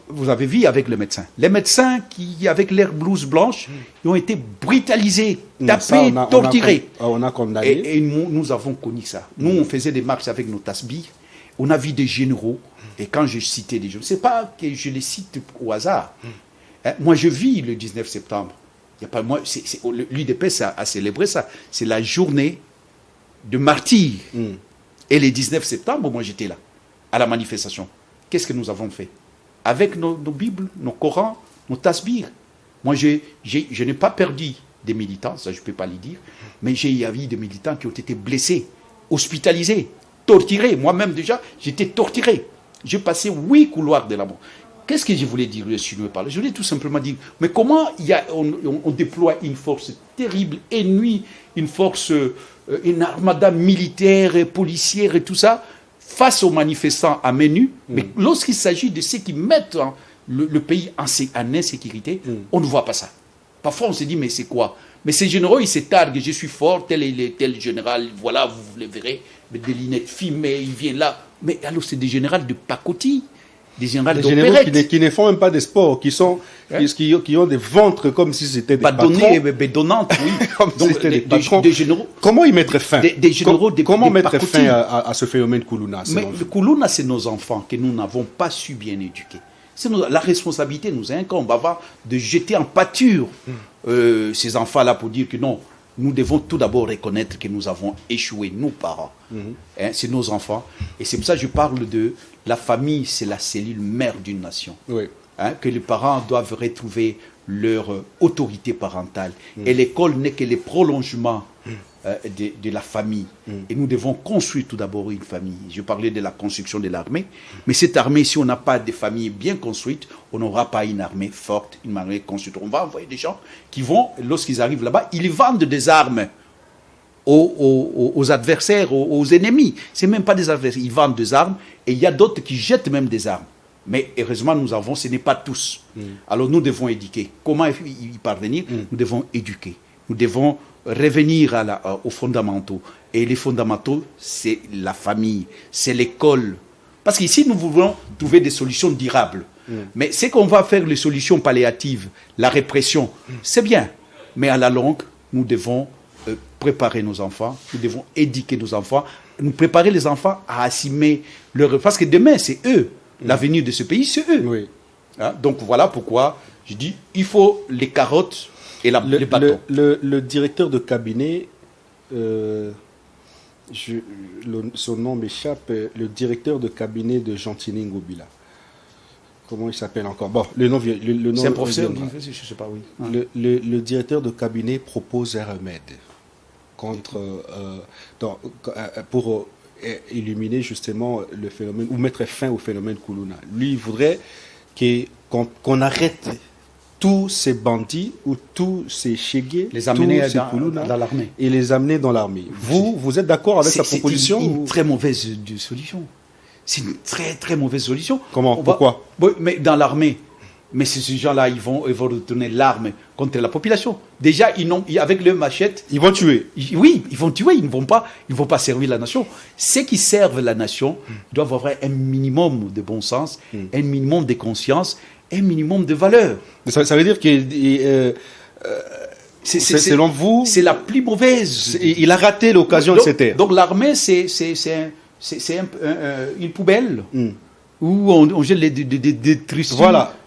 Vous avez vu avec les médecins qui, avec leur blouse blanche, ils ont été brutalisés, tapés, torturés. On a condamné. Et nous avons connu ça. Nous, on faisait des marches avec nos tasbihs. On a vu des généraux. Et quand je citais des généraux, ce n'est pas que je les cite au hasard. Moi, je vis le 19 septembre. L'UDPS a célébré ça. C'est la journée de martyrs. Et le 19 septembre, moi, j'étais là, à la manifestation. Qu'est-ce que nous avons fait? Avec nos Bibles, nos Corans, nos tasbirs. Moi, je n'ai pas perdu des militants, ça je ne peux pas le dire, mais il y a eu des militants qui ont été blessés, hospitalisés, torturés. Moi-même déjà, j'étais torturé. J'ai passé 8 couloirs de la mort. Qu'est-ce que je voulais dire si je ne parle? Je voulais tout simplement dire, mais comment on déploie une force terrible, ennemie, une force, une armada militaire, policière et tout ça, face aux manifestants à main nue, mais lorsqu'il s'agit de ceux qui mettent le pays en insécurité, on ne voit pas ça. Parfois, on se dit, mais c'est quoi? Mais ces généraux, ils se targuent, je suis fort, tel général, voilà, vous le verrez, mais des lunettes fumées, il vient là. Mais alors, c'est des généraux de pacotille, des généraux d'opérette. Qui ne font même pas de sport, qui ont des ventres comme si c'était des patrons. Bédonnantes, oui. Donc, des généraux. Comment y mettre fin? Comment mettre fin à ce phénomène Kuluna? Mais le Kuluna, c'est nos enfants que nous n'avons pas su bien éduquer. La responsabilité nous incombe avant de jeter en pâture ces enfants-là pour dire que non, nous devons tout d'abord reconnaître que nous avons échoué, nous parents. C'est nos enfants. Et c'est pour ça que je parle de la famille, c'est la cellule mère d'une nation. Oui. que les parents doivent retrouver leur autorité parentale. Et l'école n'est que le prolongement de la famille. Et nous devons construire tout d'abord une famille. Je parlais de la construction de l'armée, mais cette armée, si on n'a pas de famille bien construite, on n'aura pas une armée forte, une armée construite. On va envoyer des gens qui vont, lorsqu'ils arrivent là-bas, ils vendent des armes aux adversaires, aux ennemis. Ce n'est même pas des adversaires, ils vendent des armes, et il y a d'autres qui jettent même des armes. Mais heureusement, nous avons, ce n'est pas tous. Alors nous devons éduquer. Comment y parvenir? Nous devons éduquer. Nous devons revenir aux fondamentaux. Et les fondamentaux, c'est la famille, c'est l'école. Parce qu'ici, nous voulons trouver des solutions durables. Mais c'est qu'on va faire les solutions palliatives, la répression, c'est bien. Mais à la longue, nous devons préparer nos enfants, nous devons éduquer nos enfants, nous préparer les enfants à assumer leur... Parce que demain, c'est eux. L'avenir de ce pays, c'est eux. Oui. Hein? Donc voilà pourquoi je dis, il faut les carottes et les bâtons. Le directeur de cabinet, son nom m'échappe, le directeur de cabinet de Gentini Ngobila. Comment il s'appelle encore? Bon, le nom c'est un professeur d'université, je ne sais pas, oui. Le directeur de cabinet propose un remède pour éliminer justement le phénomène, ou mettre fin au phénomène Koulouna. Lui, il voudrait qu'on arrête tous ces bandits ou tous ces chégués, les amener dans l'armée. Et les amener dans l'armée. Vous êtes d'accord avec sa proposition? C'est une très mauvaise solution. C'est une très très mauvaise solution. Comment? Pourquoi? Mais dans l'armée. Mais ces gens-là, ils vont retourner l'arme contre la population. Déjà, avec le machette... Ils vont tuer. Oui, ils vont tuer, ils ne vont pas servir la nation. Ceux qui servent la nation doivent avoir un minimum de bon sens, un minimum de conscience, un minimum de valeur. Ça veut dire que... selon vous... C'est la plus mauvaise. Il a raté l'occasion de se taire. Donc l'armée, c'est une poubelle où on jette les détritus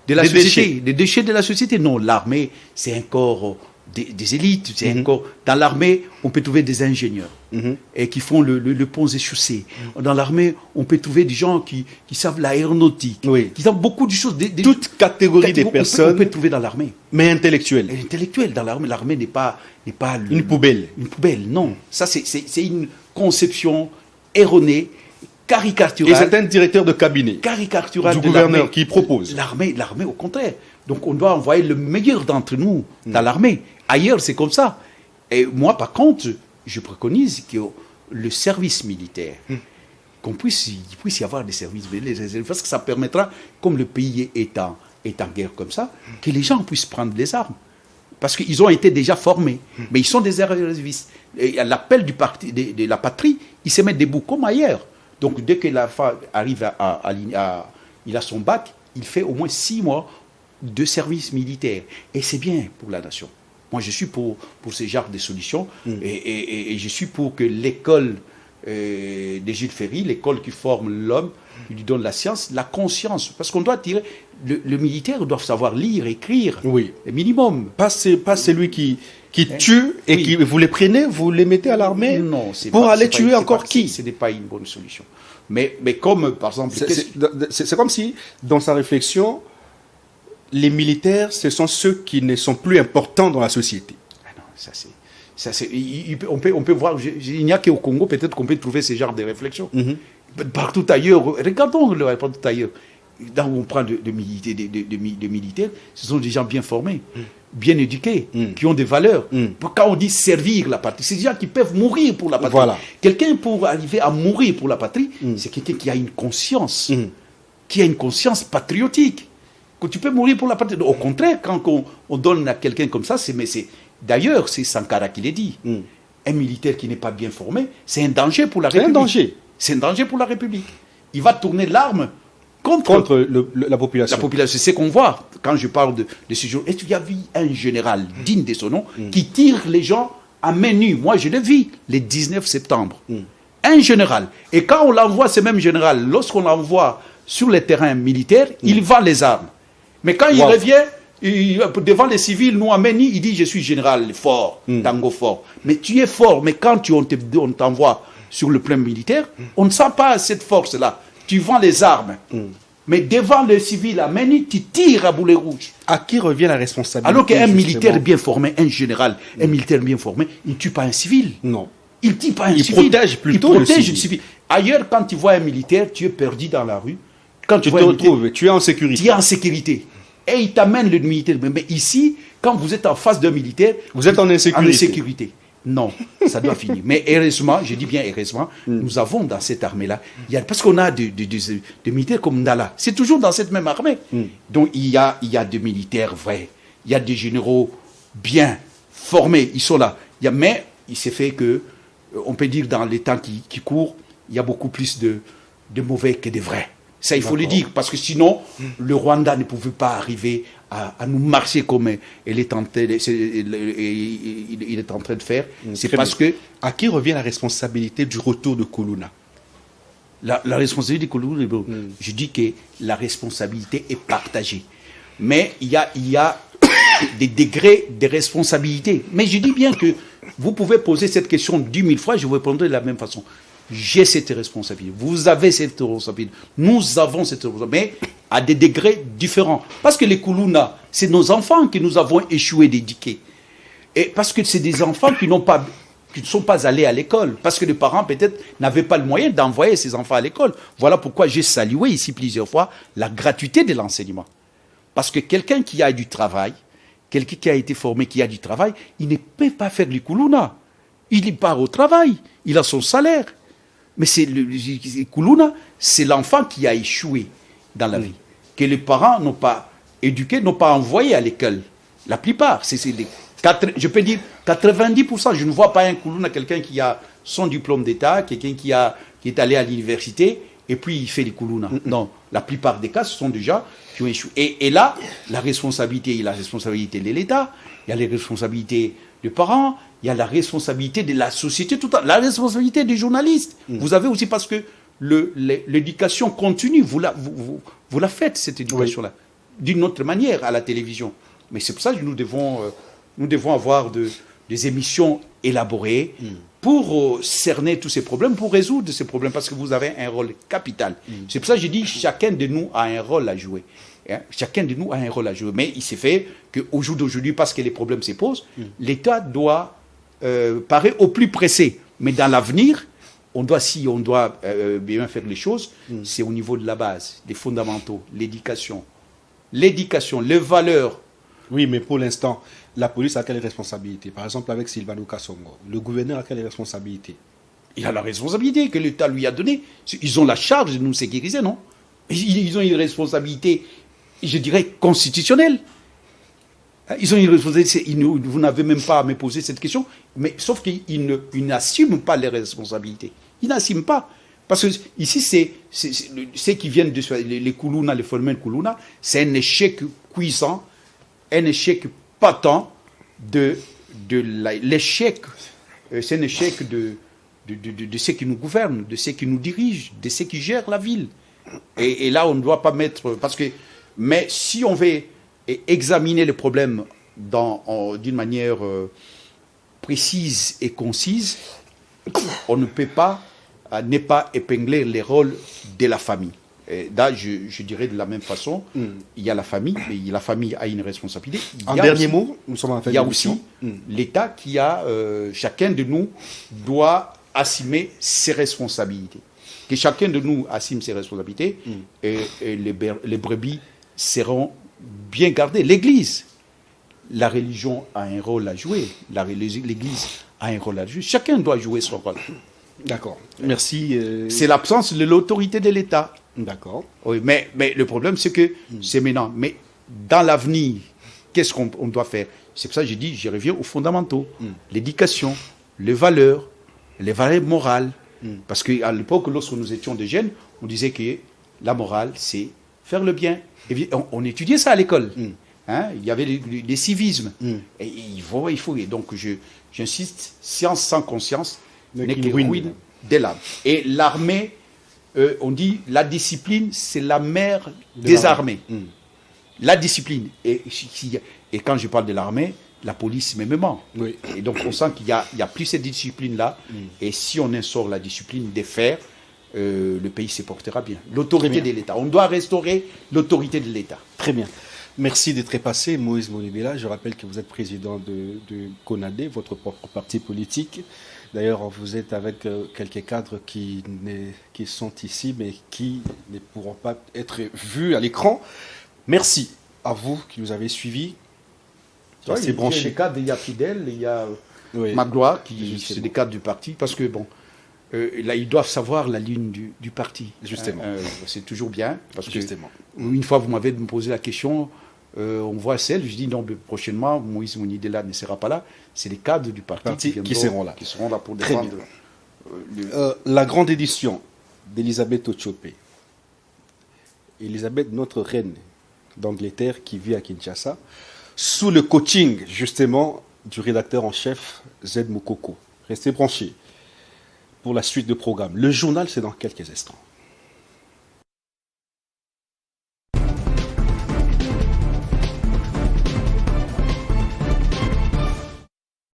de la société, des déchets de la société. Non, l'armée, c'est encore des élites. C'est encore, dans l'armée, on peut trouver des ingénieurs et qui font le pont et chaussées. Dans l'armée, on peut trouver des gens qui savent l'aéronautique, qui savent beaucoup de choses. Toute catégorie des personnes. On peut trouver dans l'armée. Mais intellectuelles. Intellectuelles dans l'armée. L'armée n'est pas une poubelle. Une poubelle, non. Ça, c'est une conception erronée, caricaturale. Et c'est un directeur de cabinet caricatural du gouverneur qui propose. L'armée, au contraire. Donc on doit envoyer le meilleur d'entre nous dans l'armée. Ailleurs, c'est comme ça. Et moi, par contre, je préconise que le service militaire, qu'il puisse y avoir des services militaires, parce que ça permettra, comme le pays est en guerre comme ça, que les gens puissent prendre les armes. Parce qu'ils ont été déjà formés, mais ils sont des réservistes. Et à l'appel de la patrie, ils se mettent debout comme ailleurs. Donc dès que la femme arrive il a son bac, il fait au moins 6 mois de service militaire. Et c'est bien pour la nation. Moi, je suis pour ce genre de solutions. Et je suis pour que l'école de Jules Ferry, l'école qui forme l'homme, qui lui donne la science, la conscience. Parce qu'on doit tirer... Le militaire doit savoir lire, écrire. Oui. Le minimum. Pas celui qui tue et qui vous les prenez, vous les mettez à l'armée pour aller tuer encore qui? Ce n'est pas une bonne solution. Mais comme, par exemple... C'est comme si, dans sa réflexion, les militaires, ce sont ceux qui ne sont plus importants dans la société. Ah non, ça c'est... On peut voir, il n'y a qu'au Congo peut-être qu'on peut trouver ce genre de réflexion. Partout ailleurs, regardons partout ailleurs. Là où on prend de militaires, ce sont des gens bien formés, bien éduqués, qui ont des valeurs. Quand on dit servir la patrie, c'est des gens qui peuvent mourir pour la patrie. Voilà. Quelqu'un pour arriver à mourir pour la patrie, c'est quelqu'un qui a une conscience, patriotique. Quand tu peux mourir pour la patrie. Au contraire, quand on donne à quelqu'un comme ça, d'ailleurs, c'est Sankara qui l'a dit. Un militaire qui n'est pas bien formé, c'est un danger pour la République. C'est un danger pour la République. Il va tourner l'arme contre la population. La population, c'est ce qu'on voit quand je parle de ce jour. Est-ce qu'il y a vu un général digne de son nom qui tire les gens à main nue? Moi, je l'ai vu le 19 septembre. Un général. Et quand on l'envoie, ce même général, lorsqu'on l'envoie sur le terrain militaire, il vend les armes. Mais quand il revient devant les civils, nous à main nue, il dit « Je suis général fort, tango fort ». Mais tu es fort, mais quand on t'envoie sur le plan militaire, on ne sent pas cette force-là. Tu vends les armes. Mais devant le civil, à Meni, tu tires à boulet rouge. À qui revient la responsabilité? Alors qu'un justement militaire bien formé, un général, un militaire bien formé, il ne tue pas un civil. Non. Il ne tue pas un Il civil. protège plutôt il le protège civil. le civil. Ailleurs, quand tu vois un militaire, tu es perdu dans la rue. Quand Tu vois te un militaire, retrouves, tu es en sécurité. tu es en sécurité. Et il t'amène le militaire. Mais ici, quand vous êtes en face d'un militaire, Vous êtes en insécurité. En insécurité. Non, ça doit finir. Mais heureusement, je dis bien heureusement, nous avons dans cette armée-là, parce qu'on a des militaires comme Ndala. C'est toujours dans cette même armée. Donc il y a des militaires vrais, il y a des généraux bien formés, ils sont là. Mais il s'est fait que, on peut dire dans les temps qui courent, il y a beaucoup plus de mauvais que de vrais. Ça, il faut le dire, parce que sinon, le Rwanda ne pouvait pas arriver à nous marcher comme il est en train de faire. C'est Très parce bien. que À qui revient la responsabilité du retour de Kuluna? la responsabilité de Kouloulou, je dis que la responsabilité est partagée. Mais il y a des degrés de responsabilité. Mais je dis bien que vous pouvez poser cette question 10 000 fois, je vous répondrai de la même façon. J'ai cette responsabilité. Vous avez cette responsabilité. Nous avons cette responsabilité. Mais à des degrés différents. Parce que les Koulouna, c'est nos enfants que nous avons échoué d'éduquer. Et parce que c'est des enfants qui ne sont pas allés à l'école. Parce que les parents, peut-être, n'avaient pas le moyen d'envoyer ces enfants à l'école. Voilà pourquoi j'ai salué ici plusieurs fois la gratuité de l'enseignement. Parce que quelqu'un qui a du travail, quelqu'un qui a été formé, qui a du travail, il ne peut pas faire du Koulouna. Il part au travail. Il a son salaire. Mais c'est le Koulouna, c'est l'enfant qui a échoué dans la vie, que les parents n'ont pas éduqué, n'ont pas envoyé à l'école. La plupart, je peux dire 90%. Je ne vois pas un Koulouna, quelqu'un qui a son diplôme d'État, quelqu'un qui est allé à l'université et puis il fait les Koulouna. Non, la plupart des cas, ce sont des gens qui ont échoué. Et là, la responsabilité, il y a la responsabilité de l'État, il y a les responsabilités des parents, il y a la responsabilité de la société, la responsabilité des journalistes. Vous avez aussi, parce que l'éducation continue, vous la faites, cette éducation-là, d'une autre manière à la télévision. Mais c'est pour ça que nous devons avoir des émissions élaborées pour cerner tous ces problèmes, pour résoudre ces problèmes, parce que vous avez un rôle capital. C'est pour ça que je dis chacun de nous a un rôle à jouer. Chacun de nous a un rôle à jouer. Mais il s'est fait qu'au jour d'aujourd'hui, parce que les problèmes se posent, l'État doit paraître au plus pressé. Mais dans l'avenir, on doit bien faire les choses, c'est au niveau de la base, des fondamentaux, l'éducation, les valeurs. Oui, mais pour l'instant, la police a quelle responsabilité? Par exemple, avec Sylvano Kassongo, le gouverneur a quelle responsabilité? Il a la responsabilité que l'État lui a donnée. Ils ont la charge de nous sécuriser, non? Ils ont une responsabilité, je dirais, constitutionnelle. Ils ont une responsabilité. Vous n'avez même pas à me poser cette question, mais sauf qu'ils n'assument pas les responsabilités. Ils n'assument pas. Parce que ici, ceux qui viennent de les Koulouna, les phénomènes Koulouna, c'est un échec cuisant, un échec patent l'échec. C'est un échec de ceux qui nous gouvernent, de ceux qui nous dirigent, de ceux qui gèrent la ville. Et là, on ne doit pas mettre... Mais si on veut examiner les problèmes d'une manière précise et concise, on ne peut pas ne pas épingler les rôles de la famille. Et là, je dirais de la même façon, il y a la famille, mais la famille a une responsabilité. En dernier mot, nous sommes en fin il y a d'émission. aussi l'État qui a... chacun de nous doit assumer ses responsabilités. Que chacun de nous assume ses responsabilités et les brebis seront bien gardées. L'Église, la religion a un rôle à jouer. L'Église a un rôle à jouer. Chacun doit jouer son rôle. D'accord. Merci. C'est l'absence de l'autorité de l'État. D'accord. Oui, mais le problème, c'est que c'est maintenant. Mais dans l'avenir, qu'est-ce qu'on doit faire? C'est pour ça que j'ai dit, je reviens aux fondamentaux. L'éducation, les valeurs morales. Parce qu'à l'époque, lorsque nous étions des jeunes, on disait que la morale, c'est faire le bien. Et on étudiait ça à l'école. Il y avait des civismes. Et il faut. Et donc, j'insiste, science sans conscience n'est que ruine de l'âme. Et l'armée, on dit, la discipline, c'est la mère des armées. La discipline. Et quand je parle de l'armée, la police même. Oui. Et donc on sent qu'il n'y a plus cette discipline-là. Et si on instaure la discipline de faire, le pays se portera bien. L'autorité de l'État. On doit restaurer l'autorité de l'État. Très bien. Merci d'être passé, Moïse Monibela. Je rappelle que vous êtes président de CONADE, votre propre parti politique. D'ailleurs, vous êtes avec quelques cadres qui sont ici, mais qui ne pourront pas être vus à l'écran. Merci à vous qui nous avez suivis. Ouais, il y a des cadres, il y a Fidèle, il y a Magloire, qui c'est des cadres du parti, parce que bon, là, ils doivent savoir la ligne du parti. Justement. C'est toujours bien, parce Justement. que une fois, vous m'avez posé la question, on voit celle, je dis non, mais prochainement, Moïse Monidela ne sera pas là, c'est les cadres du parti qui seront là. Qui seront là pour défendre. La grande édition d'Elisabeth Ochope. Elisabeth, notre reine d'Angleterre qui vit à Kinshasa, sous le coaching justement du rédacteur en chef Z Moukoko. Restez branchés pour la suite de programme. Le journal, c'est dans quelques instants.